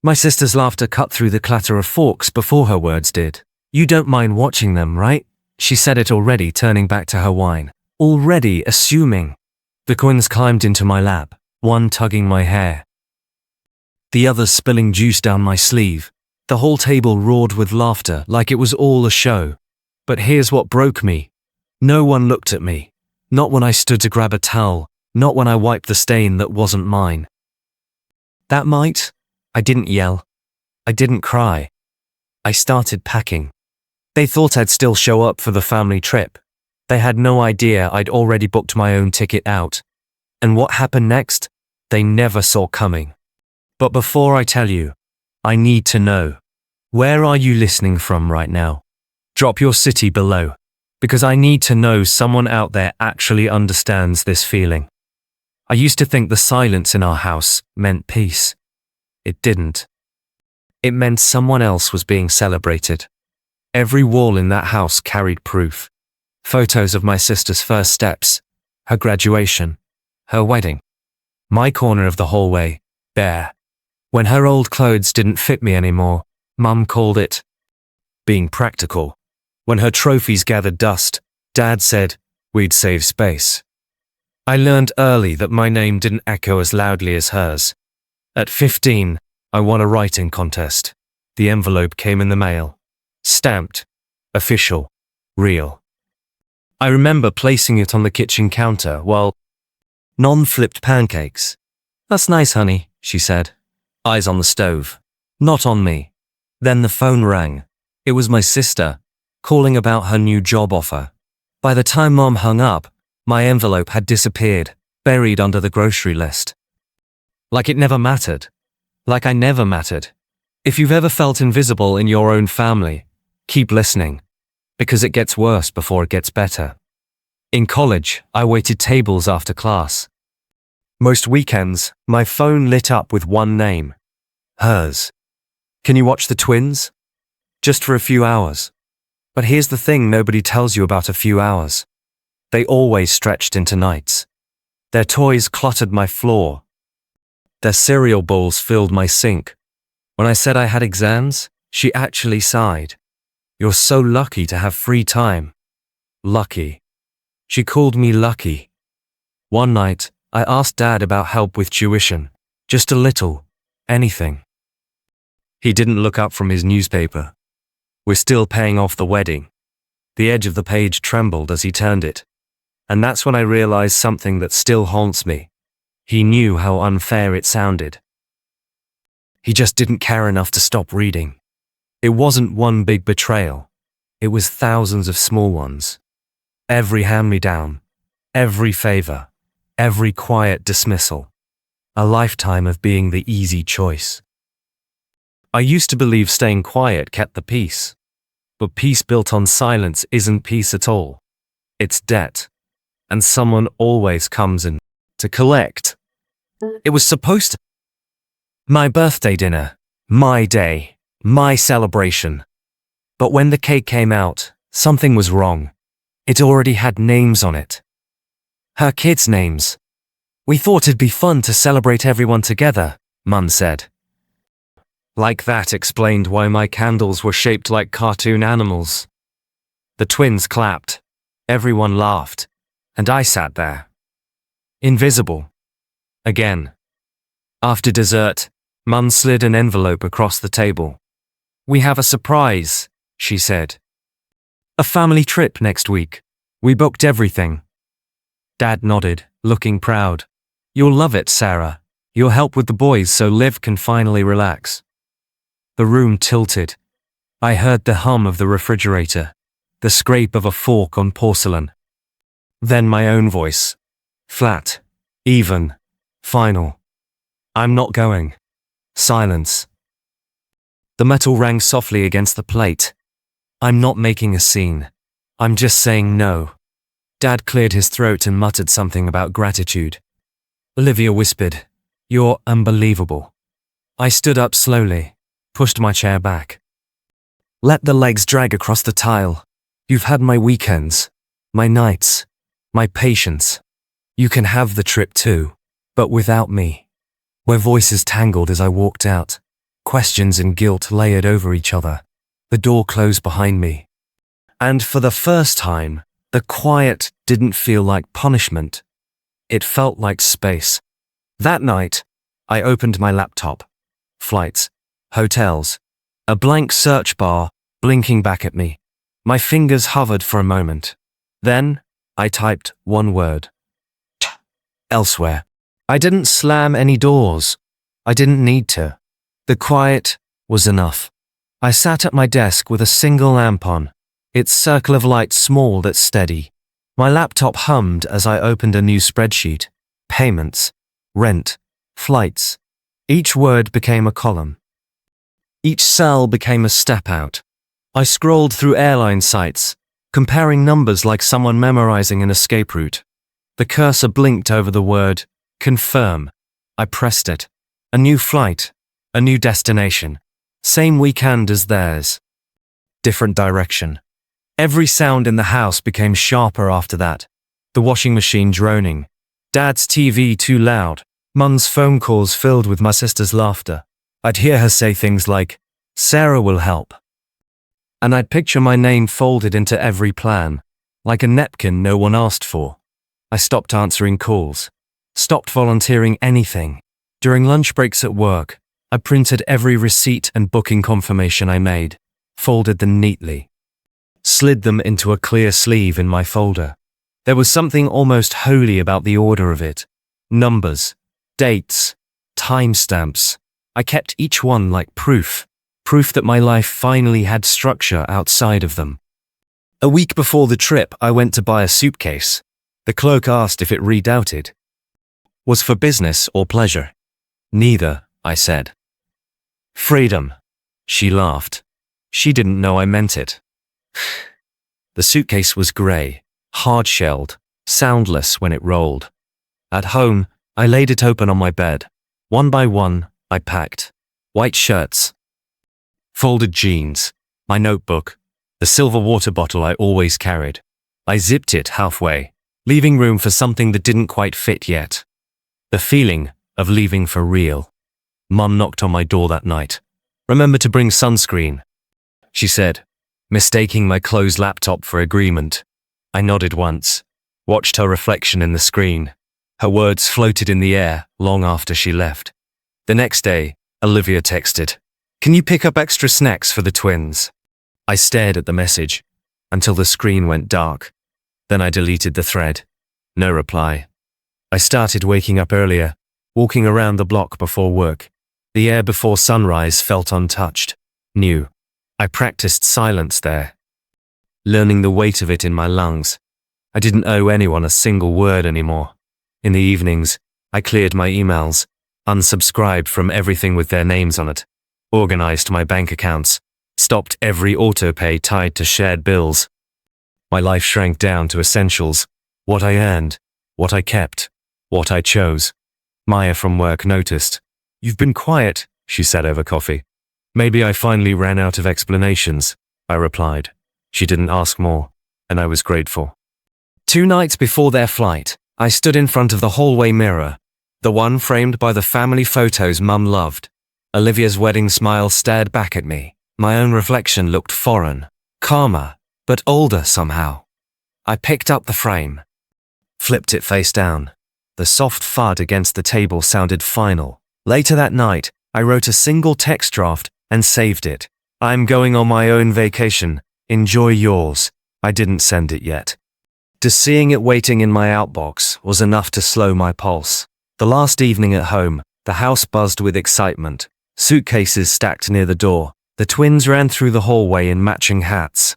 My sister's laughter cut through the clatter of forks before her words did. You don't mind watching them, right? She said it already, turning back to her wine. Already assuming. The twins climbed into my lap, one tugging my hair, the other spilling juice down my sleeve. The whole table roared with laughter like it was all a show. But here's what broke me. No one looked at me. Not when I stood to grab a towel, not when I wiped the stain that wasn't mine. That might. I didn't yell. I didn't cry. I started packing. They thought I'd still show up for the family trip. They had no idea I'd already booked my own ticket out. And what happened next, they never saw coming. But before I tell you, I need to know. Where are you listening from right now? Drop your city below, because I need to know someone out there actually understands this feeling. I used to think the silence in our house meant peace. It didn't. It meant someone else was being celebrated. Every wall in that house carried proof. Photos of my sister's first steps, her graduation, her wedding. My corner of the hallway, bare. When her old clothes didn't fit me anymore, Mum called it being practical. When her trophies gathered dust, Dad said we'd save space. I learned early that my name didn't echo as loudly as hers. At 15, I won a writing contest. The envelope came in the mail. Stamped, official, real. I remember placing it on the kitchen counter while Non flipped pancakes. That's nice, honey, she said. Eyes on the stove. Not on me. Then the phone rang. It was my sister, calling about her new job offer. By the time Mom hung up, my envelope had disappeared, buried under the grocery list. Like it never mattered. Like I never mattered. If you've ever felt invisible in your own family, keep listening, because it gets worse before it gets better. In college, I waited tables after class. Most weekends, my phone lit up with one name. Hers. Can you watch the twins? Just for a few hours. But here's the thing nobody tells you about a few hours. They always stretched into nights. Their toys cluttered my floor. Their cereal bowls filled my sink. When I said I had exams, she actually sighed. You're so lucky to have free time. Lucky. She called me lucky. One night, I asked Dad about help with tuition. Just a little. Anything. He didn't look up from his newspaper. We're still paying off the wedding. The edge of the page trembled as he turned it. And that's when I realized something that still haunts me. He knew how unfair it sounded. He just didn't care enough to stop reading. It wasn't one big betrayal. It was thousands of small ones. Every hand-me-down, every favor, every quiet dismissal. A lifetime of being the easy choice. I used to believe staying quiet kept the peace. But peace built on silence isn't peace at all. It's debt. And someone always comes in to collect. It was supposed to. My birthday dinner. My day. My celebration. But when the cake came out, something was wrong. It already had names on it. Her kids' names. We thought it'd be fun to celebrate everyone together, Mum said. Like that explained why my candles were shaped like cartoon animals. The twins clapped. Everyone laughed. And I sat there. Invisible. Again. After dessert, Mum slid an envelope across the table. We have a surprise, she said. A family trip next week. We booked everything. Dad nodded, looking proud. You'll love it, Sarah. You'll help with the boys so Liv can finally relax. The room tilted. I heard the hum of the refrigerator, the scrape of a fork on porcelain. Then my own voice. Flat. Even. Final. I'm not going. Silence. The metal rang softly against the plate. I'm not making a scene. I'm just saying no. Dad cleared his throat and muttered something about gratitude. Olivia whispered, You're unbelievable. I stood up slowly, pushed my chair back. Let the legs drag across the tile. You've had my weekends, my nights, my patience. You can have the trip too, but without me. Where voices tangled as I walked out. Questions and guilt layered over each other. The door closed behind me. And for the first time, the quiet didn't feel like punishment. It felt like space. That night, I opened my laptop. Flights, hotels, a blank search bar blinking back at me. My fingers hovered for a moment. Then, I typed one word. Elsewhere. I didn't slam any doors. I didn't need to. The quiet was enough. I sat at my desk with a single lamp on, its circle of light small but steady. My laptop hummed as I opened a new spreadsheet. Payments, rent, flights. Each word became a column. Each cell became a step out. I scrolled through airline sites, comparing numbers like someone memorizing an escape route. The cursor blinked over the word, confirm. I pressed it. A new flight, a new destination. Same weekend as theirs. Different direction. Every sound in the house became sharper after that. The washing machine droning. Dad's TV too loud. Mum's phone calls filled with my sister's laughter. I'd hear her say things like, Sarah will help. And I'd picture my name folded into every plan, like a napkin no one asked for. I stopped answering calls. Stopped volunteering anything. During lunch breaks at work, I printed every receipt and booking confirmation I made, folded them neatly, slid them into a clear sleeve in my folder. There was something almost holy about the order of it. Numbers, dates, timestamps. I kept each one like proof that my life finally had structure outside of them. A week before the trip, I went to buy a suitcase. The clerk asked if it redoubted. Was for business or pleasure? Neither, I said. Freedom. She laughed. She didn't know I meant it. The suitcase was grey, hard-shelled, soundless when it rolled. At home, I laid it open on my bed. One by one, I packed. White shirts, folded jeans, my notebook, the silver water bottle I always carried. I zipped it halfway, leaving room for something that didn't quite fit yet. The feeling of leaving for real. Mum knocked on my door that night. Remember to bring sunscreen, she said, mistaking my closed laptop for agreement. I nodded once, watched her reflection in the screen. Her words floated in the air long after she left. The next day, Olivia texted, "Can you pick up extra snacks for the twins?" I stared at the message until the screen went dark. Then I deleted the thread. No reply. I started waking up earlier, walking around the block before work. The air before sunrise felt untouched, new. I practiced silence there, learning the weight of it in my lungs. I didn't owe anyone a single word anymore. In the evenings, I cleared my emails, unsubscribed from everything with their names on it, organized my bank accounts, stopped every autopay tied to shared bills. My life shrank down to essentials, what I earned, what I kept, what I chose. Maya from work noticed. "You've been quiet," she said over coffee. "Maybe I finally ran out of explanations," I replied. She didn't ask more, and I was grateful. 2 nights before their flight, I stood in front of the hallway mirror, the one framed by the family photos Mum loved. Olivia's wedding smile stared back at me. My own reflection looked foreign, calmer, but older somehow. I picked up the frame, flipped it face down. The soft thud against the table sounded final. Later that night, I wrote a single text draft and saved it. "I'm going on my own vacation. Enjoy yours." I didn't send it yet. Just seeing it waiting in my outbox was enough to slow my pulse. The last evening at home, the house buzzed with excitement. Suitcases stacked near the door. The twins ran through the hallway in matching hats.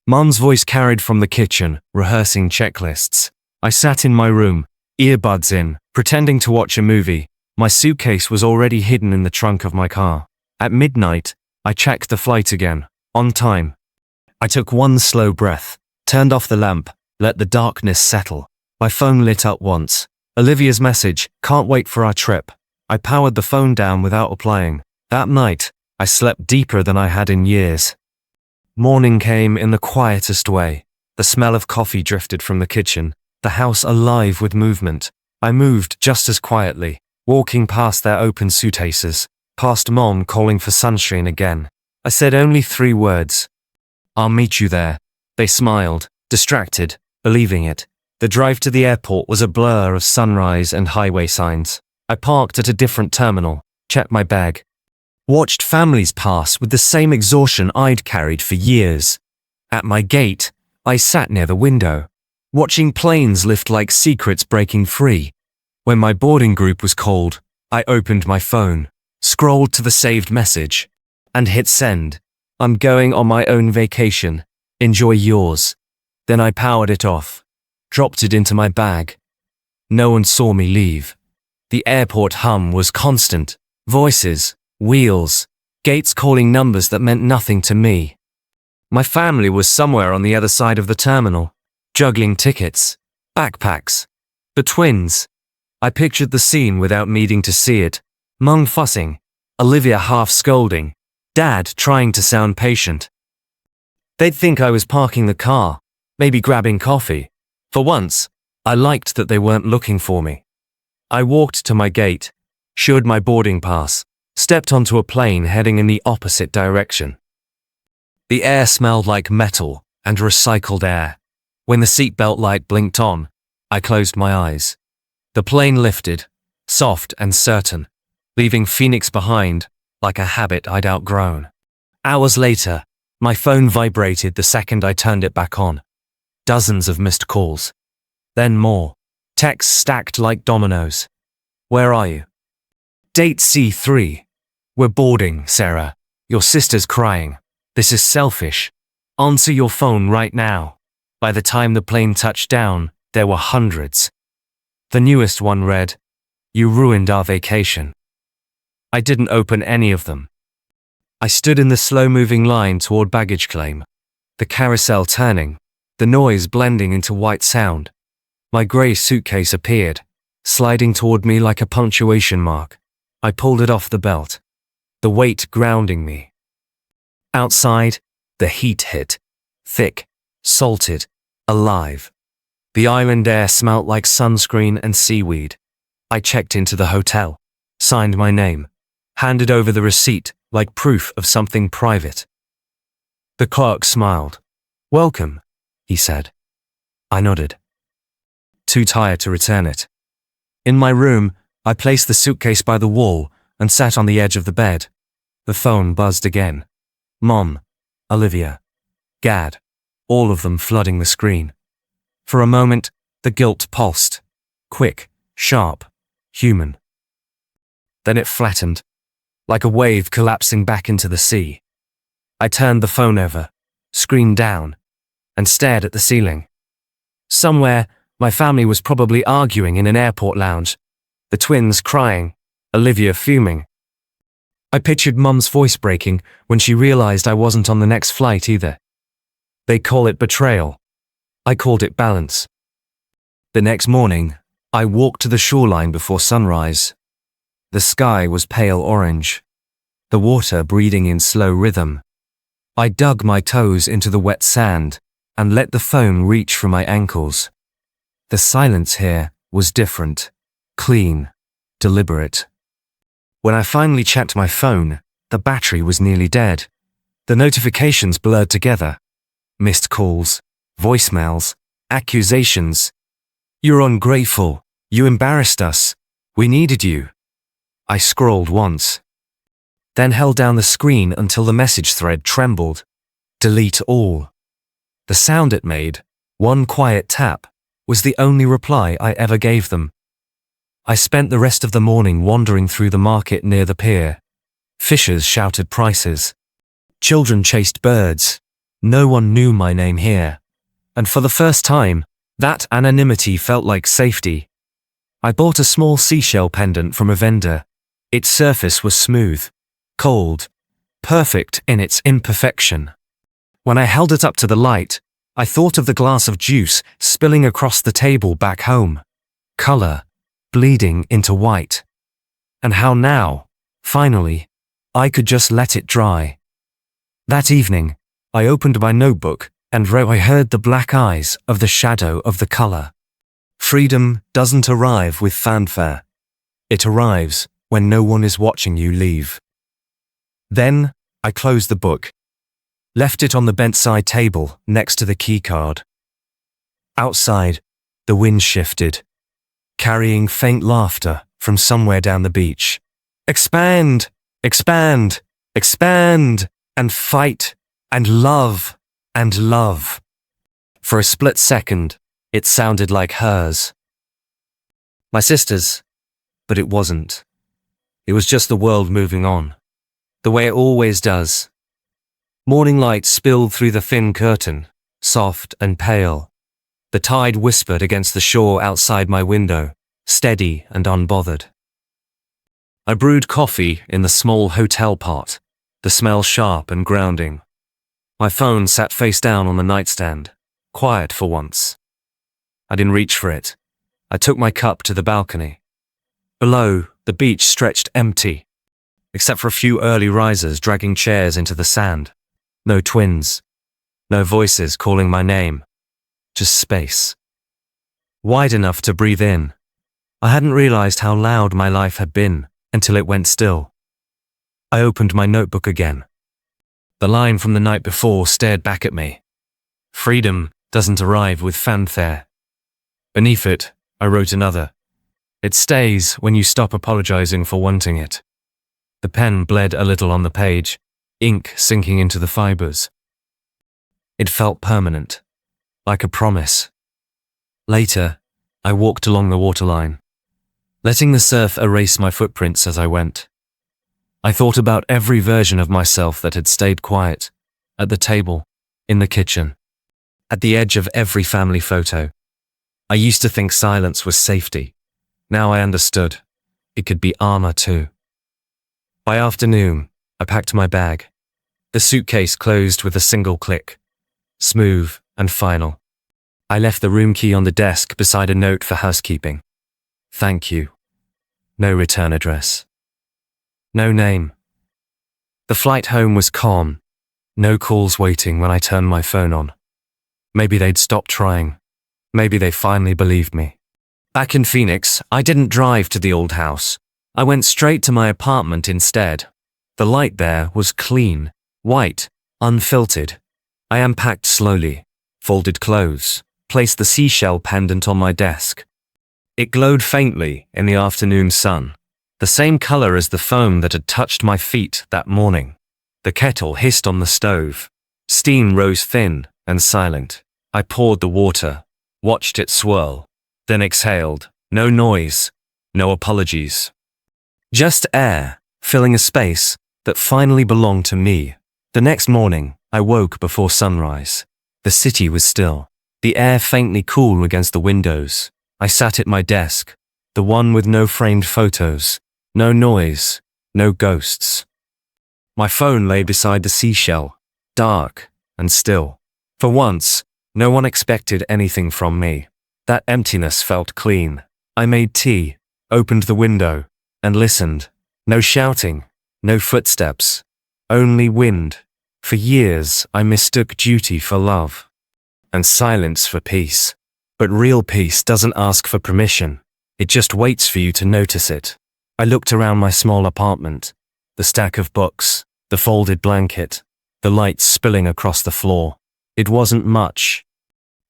Mum's voice carried from the kitchen, rehearsing checklists. I sat in my room, earbuds in, pretending to watch a movie. My suitcase was already hidden in the trunk of my car. At midnight, I checked the flight again, on time. I took one slow breath, turned off the lamp, let the darkness settle. My phone lit up once. Olivia's message, "Can't wait for our trip." I powered the phone down without replying. That night, I slept deeper than I had in years. Morning came in the quietest way. The smell of coffee drifted from the kitchen, the house alive with movement. I moved just as quietly, walking past their open suitcases. past Mom calling for sunscreen again. I said only 3 words. "I'll meet you there." They smiled, distracted, believing it. The drive to the airport was a blur of sunrise and highway signs. I parked at a different terminal, checked my bag. Watched families pass with the same exhaustion I'd carried for years. At my gate, I sat near the window, watching planes lift like secrets breaking free. When my boarding group was called, I opened my phone, scrolled to the saved message, and hit send. "I'm going on my own vacation. Enjoy yours." Then I powered it off, dropped it into my bag. No one saw me leave. The airport hum was constant. Voices, wheels, gates calling numbers that meant nothing to me. My family was somewhere on the other side of the terminal, juggling tickets, backpacks. The twins. I pictured the scene without needing to see it. Mum fussing, Olivia half scolding, Dad trying to sound patient. They'd think I was parking the car, maybe grabbing coffee. For once, I liked that they weren't looking for me. I walked to my gate, showed my boarding pass, stepped onto a plane heading in the opposite direction. The air smelled like metal and recycled air. When the seatbelt light blinked on, I closed my eyes. The plane lifted, soft and certain, leaving Phoenix behind like a habit I'd outgrown. Hours later, my phone vibrated the second I turned it back on. Dozens of missed calls. Then more. Texts stacked like dominoes. "Where are you?" "Date C3. We're boarding, Sarah. Your sister's crying. This is selfish. Answer your phone right now." By the time the plane touched down, there were hundreds. The newest one read, "You ruined our vacation." I didn't open any of them. I stood in the slow-moving line toward baggage claim, the carousel turning, the noise blending into white sound. My grey suitcase appeared, sliding toward me like a punctuation mark. I pulled it off the belt, the weight grounding me. Outside, the heat hit, thick, salted, alive. The island air smelt like sunscreen and seaweed. I checked into the hotel, signed my name, handed over the receipt like proof of something private. The clerk smiled. "Welcome," he said. I nodded, too tired to return it. In my room, I placed the suitcase by the wall and sat on the edge of the bed. The phone buzzed again. Mom, Olivia, Gad, all of them flooding the screen. For a moment, the guilt pulsed. Quick, sharp, human. Then it flattened, like a wave collapsing back into the sea. I turned the phone over, screen down, and stared at the ceiling. Somewhere, my family was probably arguing in an airport lounge, the twins crying, Olivia fuming. I pictured Mum's voice breaking when she realized I wasn't on the next flight either. They call it betrayal. I called it balance. The next morning, I walked to the shoreline before sunrise. The sky was pale orange, the water breathing in slow rhythm. I dug my toes into the wet sand and let the foam reach for my ankles. The silence here was different, clean, deliberate. When I finally checked my phone, the battery was nearly dead. The notifications blurred together. Missed calls, voicemails, accusations. "You're ungrateful. You embarrassed us. We needed you." I scrolled once, then held down the screen until the message thread trembled. Delete all. The sound it made, one quiet tap, was the only reply I ever gave them. I spent the rest of the morning wandering through the market near the pier. Fishers shouted prices. Children chased birds. No one knew my name here. And for the first time, that anonymity felt like safety. I bought a small seashell pendant from a vendor. Its surface was smooth, cold, perfect in its imperfection. When I held it up to the light, I thought of the glass of juice spilling across the table back home. Color, bleeding into white. And how now, finally, I could just let it dry. That evening, I opened my notebook and wrote I heard the black eyes of the shadow of the color. Freedom doesn't arrive with fanfare. It arrives when no one is watching you leave. Then, I closed the book, left it on the bedside table next to the keycard. Outside, the wind shifted, carrying faint laughter from somewhere down the beach. Expand, expand, expand, and fight, and love, and love. For a split second, it sounded like hers. My sister's, but it wasn't. It was just the world moving on, the way it always does. Morning light spilled through the thin curtain, soft and pale. The tide whispered against the shore outside my window, steady and unbothered. I brewed coffee in the small hotel pot, the smell sharp and grounding. My phone sat face down on the nightstand, quiet for once. I didn't reach for it. I took my cup to the balcony. Below, the beach stretched empty, except for a few early risers dragging chairs into the sand. No twins, no voices calling my name, just space. Wide enough to breathe in. I hadn't realized how loud my life had been until it went still. I opened my notebook again. The line from the night before stared back at me. Freedom doesn't arrive with fanfare. Beneath it, I wrote another. It stays when you stop apologizing for wanting it. The pen bled a little on the page, ink sinking into the fibers. It felt permanent, like a promise. Later, I walked along the waterline, letting the surf erase my footprints as I went. I thought about every version of myself that had stayed quiet, at the table, in the kitchen, at the edge of every family photo. I used to think silence was safety. Now I understood. It could be armor too. By afternoon, I packed my bag. The suitcase closed with a single click, smooth and final. I left the room key on the desk beside a note for housekeeping. Thank you. No return address. No name. The flight home was calm. No calls waiting when I turned my phone on. Maybe they'd stopped trying. Maybe they finally believed me. Back in Phoenix, I didn't drive to the old house. I went straight to my apartment instead. The light there was clean, white, unfiltered. I unpacked slowly, folded clothes, placed the seashell pendant on my desk. It glowed faintly in the afternoon sun, the same color as the foam that had touched my feet that morning. The kettle hissed on the stove. Steam rose thin and silent. I poured the water, watched it swirl, then exhaled. No noise, no apologies. Just air, filling a space that finally belonged to me. The next morning, I woke before sunrise. The city was still, the air faintly cool against the windows. I sat at my desk, the one with no framed photos, no noise, no ghosts. My phone lay beside the seashell, dark and still. For once, no one expected anything from me. That emptiness felt clean. I made tea, opened the window, and listened. No shouting, no footsteps, only wind. For years, I mistook duty for love, and silence for peace. But real peace doesn't ask for permission. It just waits for you to notice it. I looked around my small apartment, the stack of books, the folded blanket, the lights spilling across the floor. It wasn't much,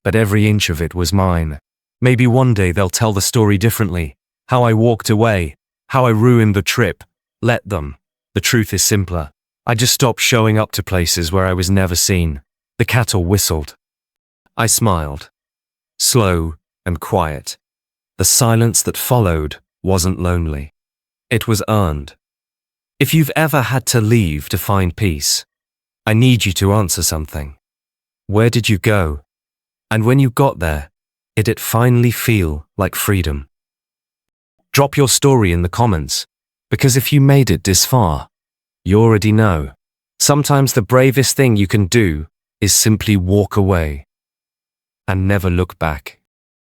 but every inch of it was mine. Maybe one day they'll tell the story differently. How I walked away, how I ruined the trip. Let them. The truth is simpler. I just stopped showing up to places where I was never seen. The cattle whistled. I smiled. Slow and quiet. The silence that followed wasn't lonely. It was earned. If you've ever had to leave to find peace, I need you to answer something. Where did you go? And when you got there, did it finally feel like freedom? Drop your story in the comments, because if you made it this far, you already know. Sometimes the bravest thing you can do is simply walk away and never look back.